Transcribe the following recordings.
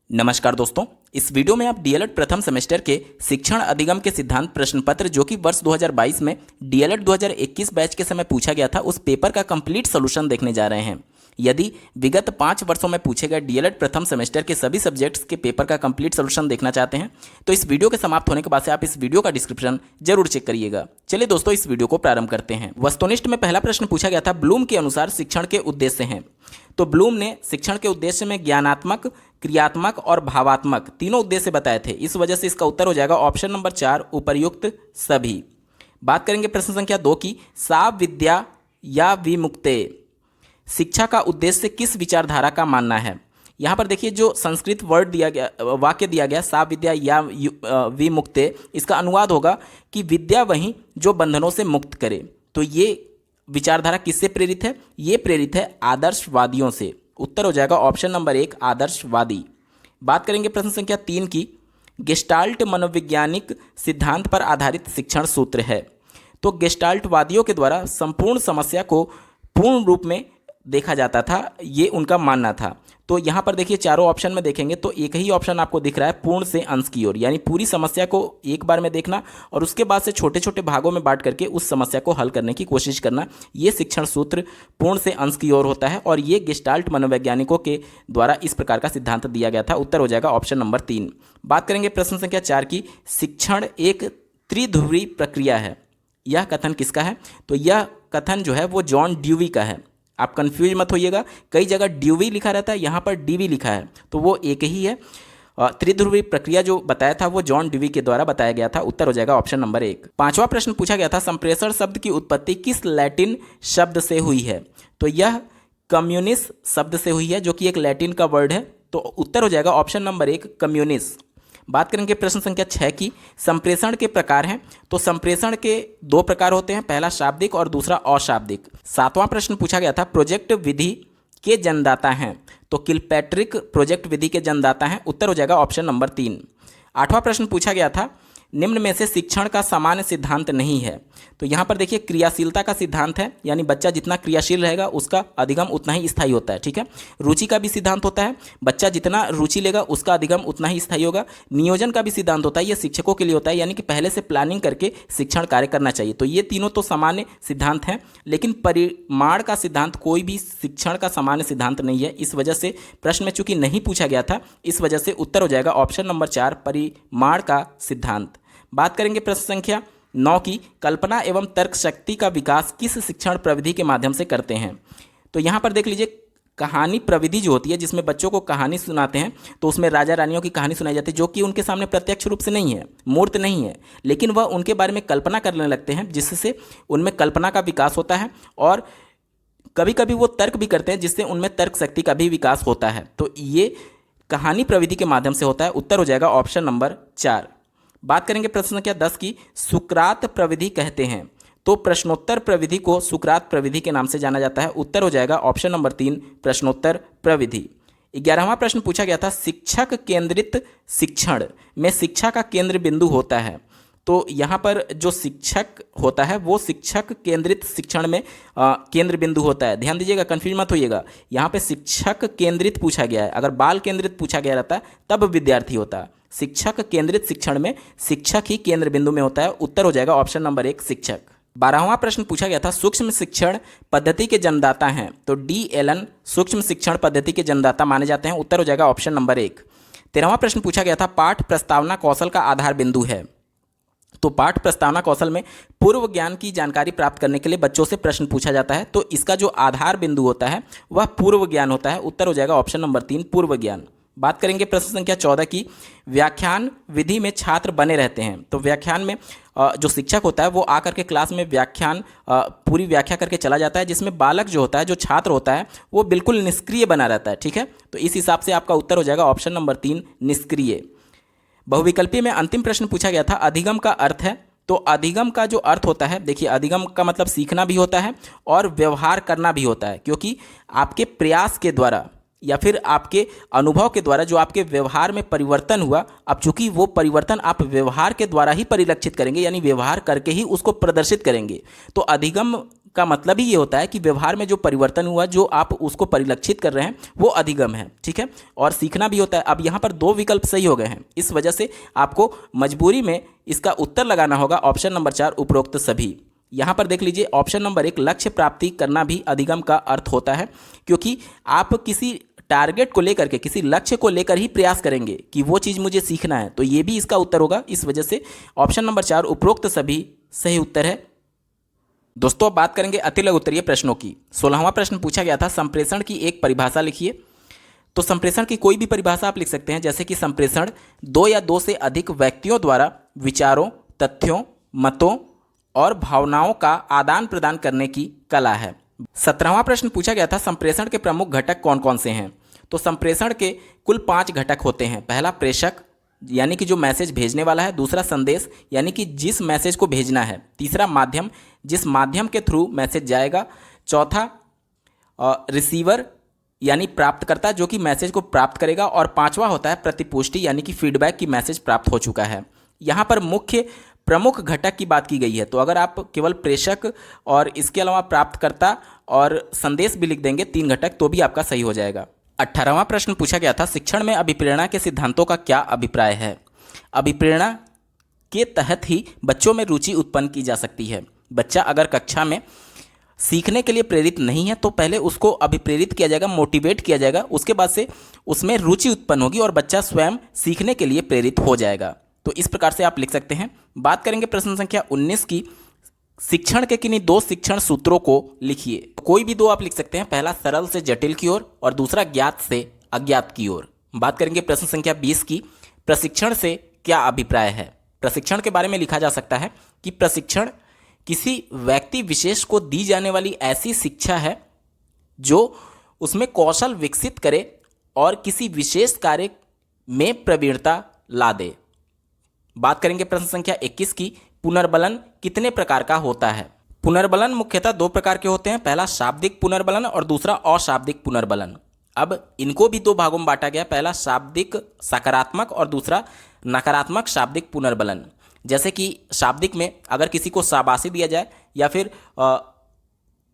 नमस्कार दोस्तों, इस वीडियो में आप डीएलएड प्रथम सेमेस्टर के शिक्षण अधिगम के सिद्धांत प्रश्न पत्र जो कि वर्ष 2022 में डीएलएड 2021 बैच के समय पूछा गया था, उस पेपर का कंप्लीट सॉल्यूशन देखने जा रहे हैं। यदि विगत 5 वर्षों में पूछे गए डीएलएड प्रथम सेमेस्टर के सभी सब्जेक्ट्स के पेपर का कंप्लीट सॉल्यूशन देखना चाहते हैं तो इस वीडियो के समाप्त होने के बाद से आप इस वीडियो का डिस्क्रिप्शन जरूर चेक करिएगा। चलिए दोस्तों, इस वीडियो को प्रारंभ करते हैं। वस्तुनिष्ठ में पहला प्रश्न पूछा गया था, ब्लूम के अनुसार शिक्षण के उद्देश्य हैं। तो ब्लूम ने शिक्षण के उद्देश्य में ज्ञानात्मक, क्रियात्मक और भावात्मक तीनों उद्देश्य बताए थे। इस वजह से इसका उत्तर हो जाएगा ऑप्शन नंबर 4, उपर्युक्त सभी। बात करेंगे प्रश्न संख्या 2 की, सा विद्या या विमुक्ते शिक्षा का उद्देश्य किस विचारधारा का मानना है। यहाँ पर देखिए, जो संस्कृत वर्ड दिया गया, वाक्य दिया गया, सा विद्या या विमुक्ते, इसका अनुवाद होगा कि विद्या वही जो बंधनों से मुक्त करे। तो ये विचारधारा किससे प्रेरित है? ये प्रेरित है आदर्शवादियों से। उत्तर हो जाएगा ऑप्शन नंबर 1, आदर्शवादी। बात करेंगे प्रश्न संख्या 3 की, गेस्टाल्ट मनोवैज्ञानिक सिद्धांत पर आधारित शिक्षण सूत्र है। तो गेस्टाल्टवादियों के द्वारा संपूर्ण समस्या को पूर्ण रूप में देखा जाता था, ये उनका मानना था। तो यहाँ पर देखिए, चारों ऑप्शन में देखेंगे तो एक ही ऑप्शन आपको दिख रहा है, पूर्ण से अंश की ओर, यानी पूरी समस्या को एक बार में देखना और उसके बाद से छोटे छोटे भागों में बांट करके उस समस्या को हल करने की कोशिश करना। ये शिक्षण सूत्र पूर्ण से अंश की ओर होता है और ये गेस्टाल्ट मनोवैज्ञानिकों के द्वारा इस प्रकार का सिद्धांत दिया गया था। उत्तर हो जाएगा ऑप्शन नंबर 3। बात करेंगे प्रश्न संख्या 4 की, शिक्षण एक त्रिध्रुवी प्रक्रिया है। यह कथन किसका है? तो यह कथन जो है वो जॉन ड्यूवी का है। आप कंफ्यूज मत होइएगा, कई जगह ड्यूवी लिखा रहता है, यहाँ पर डीवी लिखा है, तो वो एक ही है। त्रिध्रुवी प्रक्रिया जो बताया था वो जॉन ड्यूवी के द्वारा बताया गया था। उत्तर हो जाएगा ऑप्शन नंबर 1। 5वां प्रश्न पूछा गया था, संप्रेषण शब्द की उत्पत्ति किस लैटिन शब्द से हुई है। तो यह कम्युनिस शब्द से हुई है, जो कि एक लैटिन का वर्ड है। तो उत्तर हो जाएगा ऑप्शन नंबर 1, कम्युनिस। बात करेंगे प्रश्न संख्या 6 की, संप्रेषण के प्रकार हैं। तो संप्रेषण के 2 प्रकार होते हैं, पहला शाब्दिक और दूसरा अशाब्दिक। 7वां प्रश्न पूछा गया था, प्रोजेक्ट विधि के जन्मदाता हैं। तो किलपैट्रिक प्रोजेक्ट विधि के जन्मदाता हैं। उत्तर हो जाएगा ऑप्शन नंबर 3। 8वां प्रश्न पूछा गया था, निम्न में से शिक्षण का सामान्य सिद्धांत नहीं है। तो यहाँ पर देखिए, क्रियाशीलता का सिद्धांत है, यानी बच्चा जितना क्रियाशील रहेगा उसका अधिगम उतना ही स्थायी होता है। ठीक है। रुचि का भी सिद्धांत होता है, बच्चा जितना रुचि लेगा उसका अधिगम उतना ही स्थायी होगा। नियोजन का भी सिद्धांत होता है, ये शिक्षकों के लिए होता है, यानी कि पहले से प्लानिंग करके शिक्षण कार्य करना चाहिए। तो ये तीनों तो सामान्य सिद्धांत हैं, लेकिन परिमाण का सिद्धांत कोई भी शिक्षण का सामान्य सिद्धांत नहीं है। इस वजह से प्रश्न में चूंकि नहीं पूछा गया था, इस वजह से उत्तर हो जाएगा ऑप्शन नंबर 4, परिमाण का सिद्धांत। बात करेंगे प्रश्न संख्या 9 की, कल्पना एवं तर्क शक्ति का विकास किस शिक्षण प्रविधि के माध्यम से करते हैं। तो यहाँ पर देख लीजिए, कहानी प्रविधि जो होती है, जिसमें बच्चों को कहानी सुनाते हैं, तो उसमें राजा रानियों की कहानी सुनाई जाती है, जो कि उनके सामने प्रत्यक्ष रूप से नहीं है, मूर्त नहीं है, लेकिन वह उनके बारे में कल्पना करने लगते हैं, जिससे उनमें कल्पना का विकास होता है। और कभी कभी वो तर्क भी करते हैं, जिससे उनमें तर्क शक्ति का भी विकास होता है। तो ये कहानी प्रविधि के माध्यम से होता है। उत्तर हो जाएगा ऑप्शन नंबर 4। बात करेंगे प्रश्न संख्या 10 की, सुकरात प्रविधि कहते हैं। तो प्रश्नोत्तर प्रविधि को सुकरात प्रविधि के नाम से जाना जाता है। उत्तर हो जाएगा ऑप्शन नंबर 3, प्रश्नोत्तर प्रविधि। 11वां प्रश्न पूछा गया था, शिक्षक केंद्रित शिक्षण में शिक्षा का केंद्र बिंदु होता है। तो यहाँ पर जो शिक्षक होता है वो शिक्षक केंद्रित शिक्षण में केंद्र बिंदु होता है। ध्यान दीजिएगा, कंफ्यूज मत होइएगा, यहाँ पे शिक्षक केंद्रित पूछा गया है। अगर बाल केंद्रित पूछा गया रहता तब विद्यार्थी होता। शिक्षक केंद्रित शिक्षण में शिक्षक ही केंद्र बिंदु में होता है। उत्तर हो जाएगा ऑप्शन नंबर 1, शिक्षक। 12वां प्रश्न पूछा गया था, सूक्ष्म शिक्षण पद्धति के जन्मदाता हैं। तो डी एलन सूक्ष्म शिक्षण पद्धति के जन्मदाता माने जाते हैं। उत्तर हो जाएगा ऑप्शन नंबर 1। 13वां प्रश्न पूछा गया था, पाठ प्रस्तावना कौशल का आधार बिंदु है। तो पाठ प्रस्तावना कौशल में पूर्व ज्ञान की जानकारी प्राप्त करने के लिए बच्चों से प्रश्न पूछा जाता है। तो इसका जो आधार बिंदु होता है वह पूर्व ज्ञान होता है। उत्तर हो जाएगा ऑप्शन नंबर 3, पूर्व ज्ञान। बात करेंगे प्रश्न संख्या 14 की, व्याख्यान विधि में छात्र बने रहते हैं। तो व्याख्यान में जो शिक्षक होता है वो आकर के क्लास में पूरी व्याख्या करके चला जाता है, जिसमें बालक जो होता है, जो छात्र होता है, वो बिल्कुल निष्क्रिय बना रहता है। ठीक है। तो इस हिसाब से आपका उत्तर हो जाएगा ऑप्शन नंबर 3, निष्क्रिय। बहुविकल्पीय में अंतिम प्रश्न पूछा गया था, अधिगम का अर्थ है। तो अधिगम का जो अर्थ होता है, देखिए, अधिगम का मतलब सीखना भी होता है और व्यवहार करना भी होता है, क्योंकि आपके प्रयास के द्वारा या फिर आपके अनुभव के द्वारा जो आपके व्यवहार में परिवर्तन हुआ, अब चूंकि वो परिवर्तन आप व्यवहार के द्वारा ही परिलक्षित करेंगे, यानी व्यवहार करके ही उसको प्रदर्शित करेंगे। तो अधिगम का मतलब ही ये होता है कि व्यवहार में जो परिवर्तन हुआ, जो आप उसको परिलक्षित कर रहे हैं, वो अधिगम है। ठीक है, और सीखना भी होता है। अब यहाँ पर 2 विकल्प सही हो गए हैं, इस वजह से आपको मजबूरी में इसका उत्तर लगाना होगा ऑप्शन नंबर 4 उपरोक्त सभी। यहाँ पर देख लीजिए ऑप्शन नंबर 1 लक्ष्य प्राप्ति करना भी अधिगम का अर्थ होता है, क्योंकि आप किसी टारगेट को लेकर के, किसी लक्ष्य को लेकर ही प्रयास करेंगे कि वो चीज़ मुझे सीखना है, तो ये भी इसका उत्तर होगा। इस वजह से ऑप्शन नंबर 4 उपरोक्त सभी सही उत्तर है। दोस्तों अब बात करेंगे अति लघु उत्तरीय प्रश्नों की। 16वां प्रश्न पूछा गया था संप्रेषण की एक परिभाषा लिखिए। तो संप्रेषण की कोई भी परिभाषा आप लिख सकते हैं, जैसे कि संप्रेषण 2 या 2 से अधिक व्यक्तियों द्वारा विचारों, तथ्यों, मतों और भावनाओं का आदान प्रदान करने की कला है। 17वां प्रश्न पूछा गया था संप्रेषण के प्रमुख घटक कौन कौन से हैं। तो संप्रेषण के कुल 5 घटक होते हैं। पहला प्रेषक, यानी कि जो मैसेज भेजने वाला है। दूसरा संदेश, यानी कि जिस मैसेज को भेजना है। तीसरा माध्यम, जिस माध्यम के थ्रू मैसेज जाएगा। चौथा रिसीवर, यानी प्राप्तकर्ता, जो कि मैसेज को प्राप्त करेगा। और 5वां होता है प्रतिपुष्टि, यानी कि फीडबैक, की मैसेज प्राप्त हो चुका है। यहाँ पर मुख्य प्रमुख घटक की बात की गई है, तो अगर आप केवल प्रेषक और इसके अलावा प्राप्तकर्ता और संदेश भी लिख देंगे 3 घटक, तो भी आपका सही हो जाएगा। 18वां प्रश्न पूछा गया था शिक्षण में अभिप्रेरणा के सिद्धांतों का क्या अभिप्राय है। अभिप्रेरणा के तहत ही बच्चों में रुचि उत्पन्न की जा सकती है। बच्चा अगर कक्षा में सीखने के लिए प्रेरित नहीं है तो पहले उसको अभिप्रेरित किया जाएगा, मोटिवेट किया जाएगा, उसके बाद से उसमें रुचि उत्पन्न होगी और बच्चा स्वयं सीखने के लिए प्रेरित हो जाएगा। तो इस प्रकार से आप लिख सकते हैं। बात करेंगे प्रश्न संख्या 19 की। शिक्षण के किन्हीं 2 शिक्षण सूत्रों को लिखिए। कोई भी 2 आप लिख सकते हैं। पहला सरल से जटिल की ओर और दूसरा ज्ञात से अज्ञात की ओर। बात करेंगे प्रश्न संख्या 20 की। प्रशिक्षण से क्या अभिप्राय है। प्रशिक्षण के बारे में लिखा जा सकता है कि प्रशिक्षण किसी व्यक्ति विशेष को दी जाने वाली ऐसी शिक्षा है जो उसमें कौशल विकसित करे और किसी विशेष कार्य में प्रवीणता ला दे। बात करेंगे प्रश्न संख्या 21 की। पुनर्बलन कितने प्रकार का होता है। पुनर्बलन मुख्यतः 2 प्रकार के होते हैं। पहला शाब्दिक पुनर्बलन और दूसरा अशाब्दिक पुनर्बलन। अब इनको भी 2 भागों में बांटा गया। पहला शाब्दिक सकारात्मक और दूसरा नकारात्मक शाब्दिक पुनर्बलन। जैसे कि शाब्दिक में अगर किसी को शाबाशी दिया जाए या फिर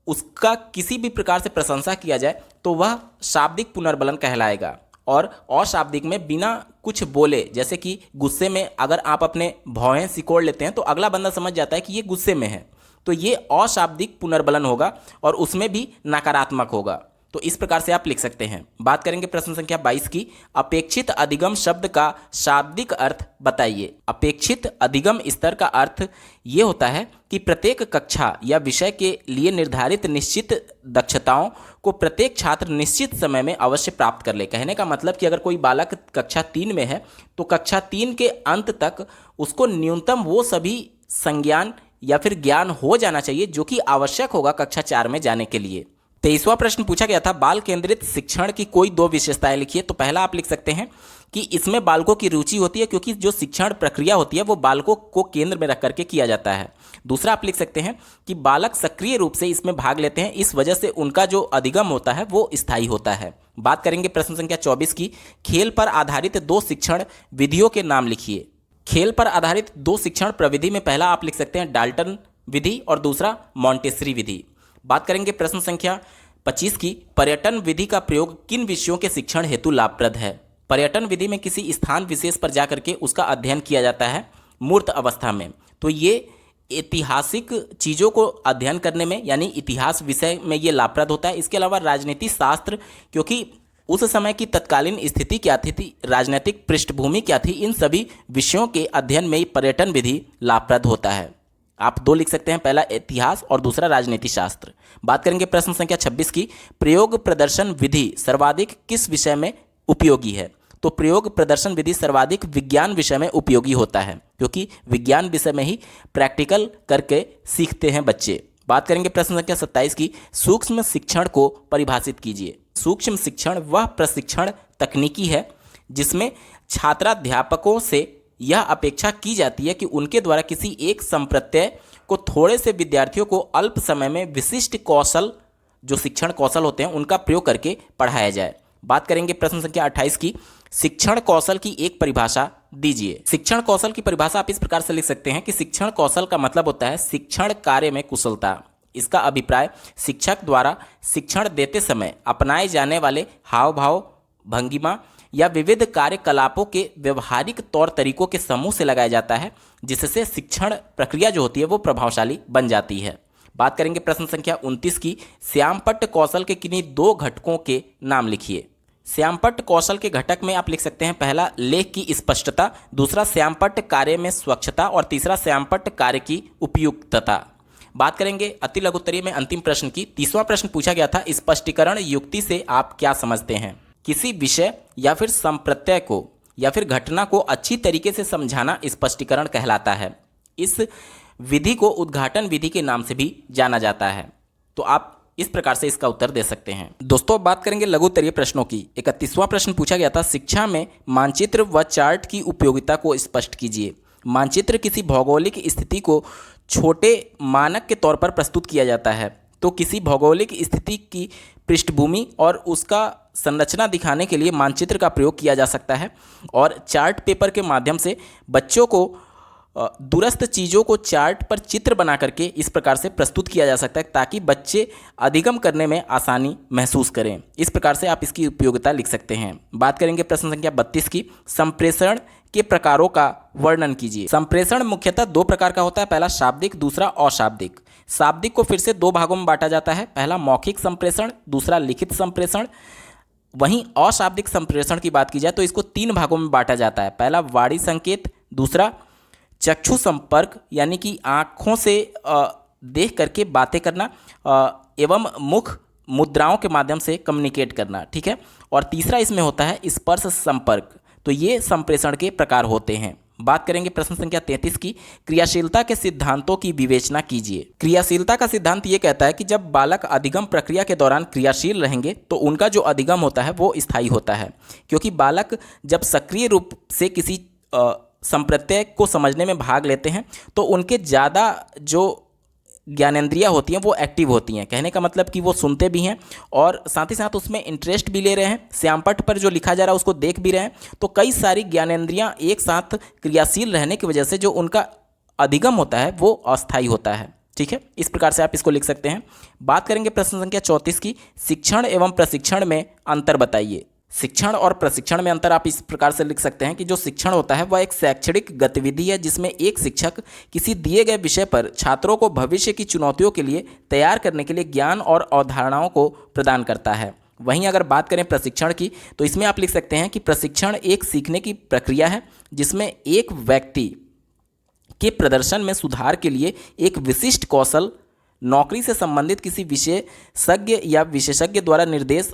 उसका किसी भी प्रकार से प्रशंसा किया जाए तो वह शाब्दिक पुनर्बलन कहलाएगा। और अशाब्दिक में बिना कुछ बोले, जैसे कि गुस्से में अगर आप अपने भौहें सिकोड़ लेते हैं तो अगला बंदा समझ जाता है कि ये गुस्से में है, तो ये अशाब्दिक पुनर्बलन होगा और उसमें भी नकारात्मक होगा। तो इस प्रकार से आप लिख सकते हैं। बात करेंगे प्रश्न संख्या 22 की। अपेक्षित अधिगम शब्द का शाब्दिक अर्थ बताइए। अपेक्षित अधिगम स्तर का अर्थ ये होता है कि प्रत्येक कक्षा या विषय के लिए निर्धारित निश्चित दक्षताओं को प्रत्येक छात्र निश्चित समय में अवश्य प्राप्त कर ले। कहने का मतलब कि अगर कोई बालक कक्षा 3 में है तो कक्षा 3 के अंत तक उसको न्यूनतम वो सभी संज्ञान या फिर ज्ञान हो जाना चाहिए जो कि आवश्यक होगा कक्षा 4 में जाने के लिए। 23वां प्रश्न पूछा गया था बाल केंद्रित शिक्षण की कोई 2 विशेषताएं लिखिए। तो पहला आप लिख सकते हैं कि इसमें बालकों की रुचि होती है, क्योंकि जो शिक्षण प्रक्रिया होती है वो बालकों को केंद्र में रख करके किया जाता है। दूसरा आप लिख सकते हैं कि बालक सक्रिय रूप से इसमें भाग लेते हैं, इस वजह से उनका जो अधिगम होता है वो स्थायी होता है। बात करेंगे प्रश्न संख्या 24 की। खेल पर आधारित 2 शिक्षण विधियों के नाम लिखिए। खेल पर आधारित 2 शिक्षण प्रविधि में पहला आप लिख सकते हैं डाल्टन विधि और दूसरा मॉन्टेसरी विधि। बात करेंगे प्रश्न संख्या 25 की। पर्यटन विधि का प्रयोग किन विषयों के शिक्षण हेतु लाभप्रद है। पर्यटन विधि में किसी स्थान विशेष पर जाकर के उसका अध्ययन किया जाता है मूर्त अवस्था में, तो ये ऐतिहासिक चीज़ों को अध्ययन करने में यानी इतिहास विषय में ये लाभप्रद होता है। इसके अलावा राजनीति शास्त्र, क्योंकि उस समय की तत्कालीन स्थिति क्या थी, राजनीतिक पृष्ठभूमि क्या थी, इन सभी विषयों के अध्ययन में पर्यटन विधि लाभप्रद होता है। आप 2 लिख सकते हैं, पहला इतिहास और दूसरा राजनीति शास्त्र। बात करेंगे प्रश्न संख्या 26 की। प्रयोग प्रदर्शन विधि सर्वाधिक किस विषय में उपयोगी है। तो प्रयोग प्रदर्शन विधि सर्वाधिक विज्ञान विषय में उपयोगी होता है, क्योंकि विज्ञान विषय में ही प्रैक्टिकल करके सीखते हैं बच्चे। बात करेंगे प्रश्न संख्या 27 की। सूक्ष्म शिक्षण को परिभाषित कीजिए। सूक्ष्म शिक्षण वह प्रशिक्षण तकनीकी है जिसमें छात्राध्यापकों से यह अपेक्षा की जाती है कि उनके द्वारा किसी एक संप्रत्यय को थोड़े से विद्यार्थियों को अल्प समय में विशिष्ट कौशल, जो शिक्षण कौशल होते हैं, उनका प्रयोग करके पढ़ाया जाए। बात करेंगे प्रश्न संख्या 28 की, शिक्षण कौशल की एक परिभाषा दीजिए। शिक्षण कौशल की परिभाषा आप इस प्रकार से लिख सकते हैं कि शिक्षण कौशल का मतलब होता है शिक्षण कार्य में कुशलता। इसका अभिप्राय शिक्षक द्वारा शिक्षण देते समय अपनाए जाने वाले हाव भाव, भंगिमा या विविध कार्यकलापों के व्यवहारिक तौर तरीकों के समूह से लगाया जाता है, जिससे शिक्षण प्रक्रिया जो होती है वो प्रभावशाली बन जाती है। बात करेंगे प्रश्न संख्या 29 की, श्यामपट्ट कौशल के किन्हीं दो घटकों के नाम लिखिए। श्यामपट्ट कौशल के घटक में आप लिख सकते हैं, पहला लेख की स्पष्टता, दूसरा श्यामपट्ट कार्य में स्वच्छता और तीसरा श्यामपट्ट कार्य की उपयुक्तता। बात करेंगे अति लघु उत्तरीय में अंतिम प्रश्न की। 30वां प्रश्न पूछा गया था, स्पष्टीकरण युक्ति से आप क्या समझते हैं? किसी विषय या फिर संप्रत्यय को या फिर घटना को अच्छी तरीके से समझाना स्पष्टीकरण कहलाता है। इस विधि को उद्घाटन विधि के नाम से भी जाना जाता है। तो आप इस प्रकार से इसका उत्तर दे सकते हैं। दोस्तों, बात करेंगे लघु उत्तरीय प्रश्नों की। 31वां प्रश्न पूछा गया था, शिक्षा में मानचित्र व चार्ट की उपयोगिता को स्पष्ट कीजिए। मानचित्र किसी भौगोलिक स्थिति को छोटे मानक के तौर पर प्रस्तुत किया जाता है। तो किसी भौगोलिक स्थिति की पृष्ठभूमि और उसका संरचना दिखाने के लिए मानचित्र का प्रयोग किया जा सकता है, और चार्ट पेपर के माध्यम से बच्चों को दूरस्थ चीज़ों को चार्ट पर चित्र बना करके इस प्रकार से प्रस्तुत किया जा सकता है ताकि बच्चे अधिगम करने में आसानी महसूस करें। इस प्रकार से आप इसकी उपयोगिता लिख सकते हैं। बात करेंगे प्रश्न संख्या 32 की, संप्रेषण के प्रकारों का वर्णन कीजिए। संप्रेषण मुख्यतः दो प्रकार का होता है, पहला शाब्दिक, दूसरा अशाब्दिक। शाब्दिक को फिर से दो भागों में बांटा जाता है, पहला मौखिक संप्रेषण, दूसरा लिखित संप्रेषण। वहीं अशाब्दिक संप्रेषण की बात की जाए तो इसको तीन भागों में बांटा जाता है, पहला वाणी संकेत, दूसरा चक्षु संपर्क यानी कि आँखों से देख करके बातें करना एवं मुख मुद्राओं के माध्यम से कम्युनिकेट करना, ठीक है, और तीसरा इसमें होता है स्पर्श संपर्क। तो ये संप्रेषण के प्रकार होते हैं। बात करेंगे प्रश्न संख्या 33 की, क्रियाशीलता के सिद्धांतों की विवेचना कीजिए। क्रियाशीलता का सिद्धांत ये कहता है कि जब बालक अधिगम प्रक्रिया के दौरान क्रियाशील रहेंगे तो उनका जो अधिगम होता है वो स्थायी होता है, क्योंकि बालक जब सक्रिय रूप से किसी संप्रत्यय को समझने में भाग लेते हैं तो उनके ज़्यादा जो ज्ञानेंद्रियाँ होती हैं वो एक्टिव होती हैं। कहने का मतलब कि वो सुनते भी हैं और साथ ही साथ उसमें इंटरेस्ट भी ले रहे हैं, श्यामपट्ट पर जो लिखा जा रहा है उसको देख भी रहे हैं। तो कई सारी ज्ञानेंद्रियाँ एक साथ क्रियाशील रहने की वजह से जो उनका अधिगम होता है वो अस्थायी होता है, ठीक है। इस प्रकार से आप इसको लिख सकते हैं। बात करेंगे प्रश्न संख्या 34 की, शिक्षण एवं प्रशिक्षण में अंतर बताइए। शिक्षण और प्रशिक्षण में अंतर आप इस प्रकार से लिख सकते हैं कि जो शिक्षण होता है वह एक शैक्षणिक गतिविधि है जिसमें एक शिक्षक किसी दिए गए विषय पर छात्रों को भविष्य की चुनौतियों के लिए तैयार करने के लिए ज्ञान और अवधारणाओं को प्रदान करता है। वहीं अगर बात करें प्रशिक्षण की तो इसमें आप लिख सकते हैं कि प्रशिक्षण एक सीखने की प्रक्रिया है जिसमें एक व्यक्ति के प्रदर्शन में सुधार के लिए एक विशिष्ट कौशल, नौकरी से संबंधित किसी विशेषज्ञ या विशेषज्ञ द्वारा निर्देश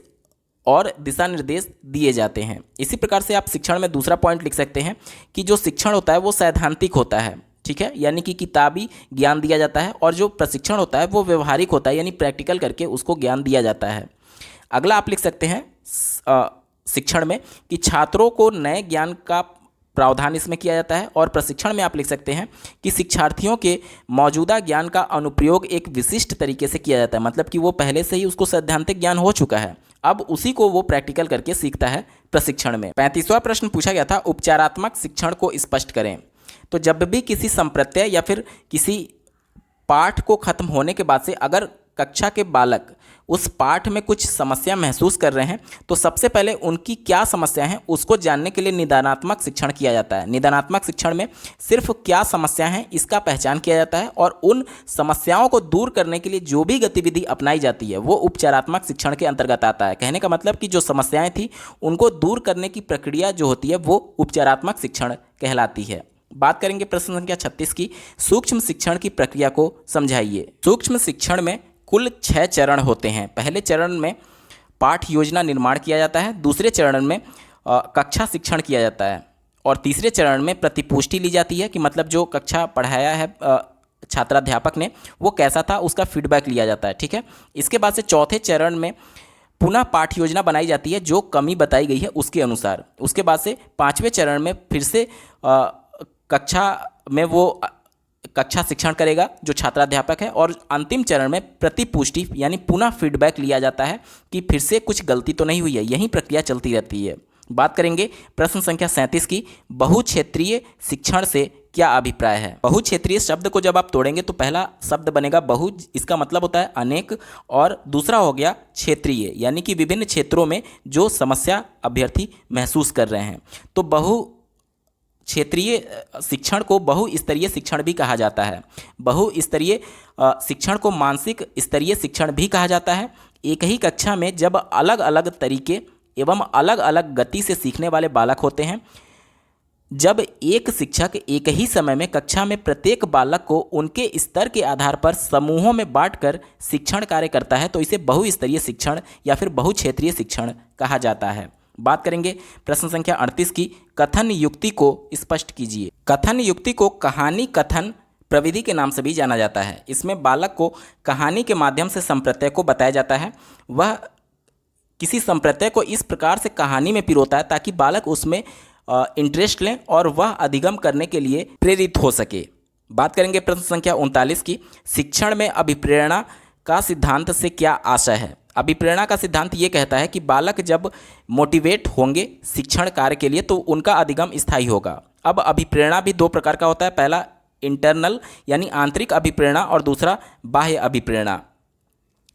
और दिशा निर्देश दिए जाते हैं। इसी प्रकार से आप शिक्षण में दूसरा पॉइंट लिख सकते हैं कि जो शिक्षण होता है वो सैद्धांतिक होता है, ठीक है, यानी कि किताबी ज्ञान दिया जाता है, और जो प्रशिक्षण होता है वो व्यवहारिक होता है, यानी प्रैक्टिकल करके उसको ज्ञान दिया जाता है। अगला आप लिख सकते हैं शिक्षण में कि छात्रों को नए ज्ञान का प्रावधान इसमें किया जाता है, और प्रशिक्षण में आप लिख सकते हैं कि शिक्षार्थियों के मौजूदा ज्ञान का अनुप्रयोग एक विशिष्ट तरीके से किया जाता है, मतलब कि वो पहले से ही उसको सैद्धांतिक ज्ञान हो चुका है, अब उसी को वो प्रैक्टिकल करके सीखता है प्रशिक्षण में। 35वां प्रश्न पूछा गया था, उपचारात्मक शिक्षण को स्पष्ट करें। तो जब भी किसी संप्रत्यय या फिर किसी पाठ को खत्म होने के बाद से अगर कक्षा के बालक उस पाठ में कुछ समस्या महसूस कर रहे हैं तो सबसे पहले उनकी क्या समस्या है उसको जानने के लिए निदानात्मक शिक्षण किया जाता है। निदानात्मक शिक्षण में सिर्फ क्या समस्या है इसका पहचान किया जाता है, और उन समस्याओं को दूर करने के लिए जो भी गतिविधि अपनाई जाती है वो उपचारात्मक शिक्षण के अंतर्गत आता है। कहने का मतलब कि जो समस्याएं थी उनको दूर करने की प्रक्रिया जो होती है वो उपचारात्मक शिक्षण कहलाती है। बात करेंगे प्रश्न संख्या 36 की, सूक्ष्म शिक्षण की प्रक्रिया को समझाइए। सूक्ष्म शिक्षण में कुल 6 चरण होते हैं। पहले चरण में पाठ योजना निर्माण किया जाता है, दूसरे चरण में कक्षा शिक्षण किया जाता है, और तीसरे चरण में प्रतिपुष्टि ली जाती है कि मतलब जो कक्षा पढ़ाया है छात्राध्यापक ने वो कैसा था उसका फीडबैक लिया जाता है, ठीक है। इसके बाद से चौथे चरण में पुनः पाठ योजना बनाई जाती है जो कमी बताई गई है उसके अनुसार। उसके बाद से 5वें चरण में फिर से कक्षा में वो कक्षा शिक्षण करेगा जो छात्राध्यापक है, और अंतिम चरण में प्रतिपुष्टि यानी पुनः फीडबैक लिया जाता है कि फिर से कुछ गलती तो नहीं हुई है। यही प्रक्रिया चलती रहती है। बात करेंगे प्रश्न संख्या 37 की, बहुक्षेत्रीय शिक्षण से क्या अभिप्राय है। बहुक्षेत्रीय शब्द को जब आप तोड़ेंगे तो पहला शब्द बनेगा बहु, इसका मतलब होता है अनेक, और दूसरा हो गया क्षेत्रीय, यानी कि विभिन्न क्षेत्रों में जो समस्या अभ्यर्थी महसूस कर रहे हैं। तो बहु क्षेत्रीय शिक्षण को बहुस्तरीय शिक्षण भी कहा जाता है। बहुस्तरीय शिक्षण को मानसिक स्तरीय शिक्षण भी कहा जाता है। एक ही कक्षा में जब अलग अलग तरीके एवं अलग अलग गति से सीखने वाले बालक होते हैं, जब एक शिक्षक एक ही समय में कक्षा में प्रत्येक बालक को उनके स्तर के आधार पर समूहों में बांटकर शिक्षण कार्य करता है, तो इसे बहुस्तरीय शिक्षण या फिर बहुक्षेत्रीय शिक्षण कहा जाता है। बात करेंगे प्रश्न संख्या 38 की, कथन युक्ति को स्पष्ट कीजिए। कथन युक्ति को कहानी कथन प्रविधि के नाम से भी जाना जाता है। इसमें बालक को कहानी के माध्यम से संप्रत्यय को बताया जाता है। वह किसी संप्रत्यय को इस प्रकार से कहानी में पिरोता है ताकि बालक उसमें इंटरेस्ट लें और वह अधिगम करने के लिए प्रेरित हो सके। बात करेंगे प्रश्न संख्या 39 की, शिक्षण में अभिप्रेरणा का सिद्धांत से क्या आशय है। अभिप्रेरणा का सिद्धांत ये कहता है कि बालक जब मोटिवेट होंगे शिक्षण कार्य के लिए तो उनका अधिगम स्थायी होगा। अब अभिप्रेरणा भी दो प्रकार का होता है, पहला इंटरनल यानी आंतरिक अभिप्रेरणा और दूसरा बाह्य अभिप्रेरणा।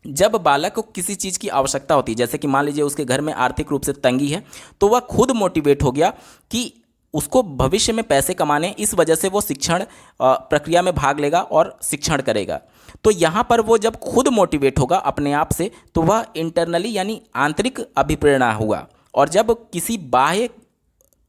जब बालक को किसी चीज़ की आवश्यकता होती है, जैसे कि मान लीजिए उसके घर में आर्थिक रूप से तंगी है, तो वह खुद मोटिवेट हो गया कि उसको भविष्य में पैसे कमाने, इस वजह से वो शिक्षण प्रक्रिया में भाग लेगा और शिक्षण करेगा। तो यहाँ पर वो जब खुद मोटिवेट होगा अपने आप से, तो वह इंटरनली यानी आंतरिक अभिप्रेरणा हुआ, और जब किसी बाह्य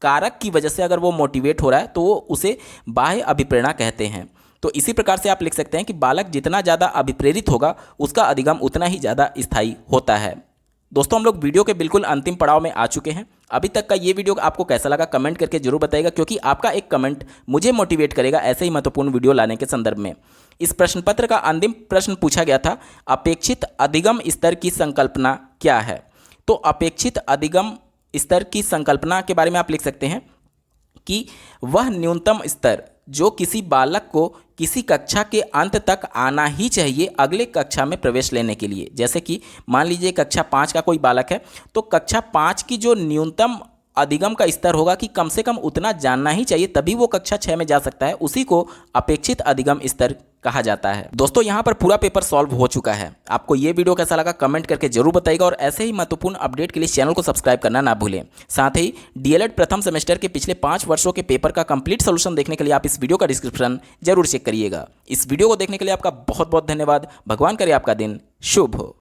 कारक की वजह से अगर वो मोटिवेट हो रहा है तो वो उसे बाह्य अभिप्रेरणा कहते हैं। तो इसी प्रकार से आप लिख सकते हैं कि बालक जितना ज़्यादा अभिप्रेरित होगा उसका अधिगम उतना ही ज़्यादा स्थायी होता है। दोस्तों, हम लोग वीडियो के बिल्कुल अंतिम पड़ाव में आ चुके हैं। अभी तक का ये वीडियो आपको कैसा लगा कमेंट करके जरूर बताइएगा, क्योंकि आपका एक कमेंट मुझे मोटिवेट करेगा ऐसे ही महत्वपूर्ण वीडियो लाने के संदर्भ में। इस प्रश्न पत्र का अंतिम प्रश्न पूछा गया था, अपेक्षित अधिगम स्तर की संकल्पना क्या है। तो अपेक्षित अधिगम स्तर की संकल्पना के बारे में आप लिख सकते हैं कि वह न्यूनतम स्तर जो किसी बालक को किसी कक्षा के अंत तक आना ही चाहिए अगले कक्षा में प्रवेश लेने के लिए। जैसे कि मान लीजिए कक्षा 5 का कोई बालक है, तो कक्षा 5 की जो न्यूनतम अधिगम का स्तर होगा कि कम से कम उतना जानना ही चाहिए, तभी वो कक्षा 6 में जा सकता है, उसी को अपेक्षित अधिगम स्तर कहा जाता है। दोस्तों, यहाँ पर पूरा पेपर सॉल्व हो चुका है। आपको ये वीडियो कैसा लगा कमेंट करके जरूर बताइएगा, और ऐसे ही महत्वपूर्ण अपडेट के लिए चैनल को सब्सक्राइब करना ना भूलें। साथ ही डीएलएड प्रथम सेमेस्टर के पिछले 5 वर्षों के पेपर का कंप्लीट सोल्यूशन देखने के लिए आप इस वीडियो का डिस्क्रिप्शन जरूर चेक करिएगा। इस वीडियो को देखने के लिए आपका बहुत बहुत धन्यवाद। भगवान करे आपका दिन शुभ हो।